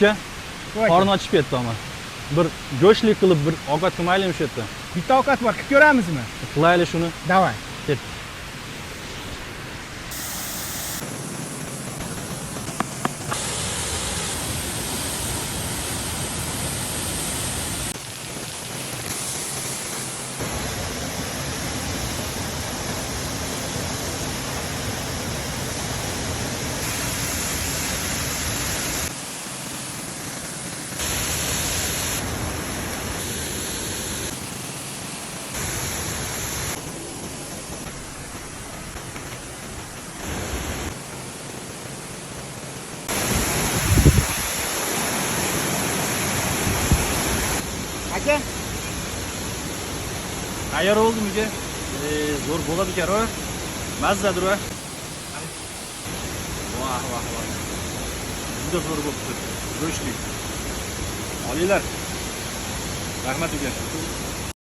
Uka, Voy, qorni ochib ketdi ama. Bir go'shtlik qilib bir ovqat qilmaylikmi shu yerda? bitta ovqat bor, qilib ko'ramizmi? Qilaylik shuni. Davay. Ket. Aka, Tayyor bo'ldim uka. Zo'r bo'ladi ekan o. Mazzadir o. Vah vah vah. Juda zo'r bo'libdi. Go'shtlik. Olinglar. Rahmat uka.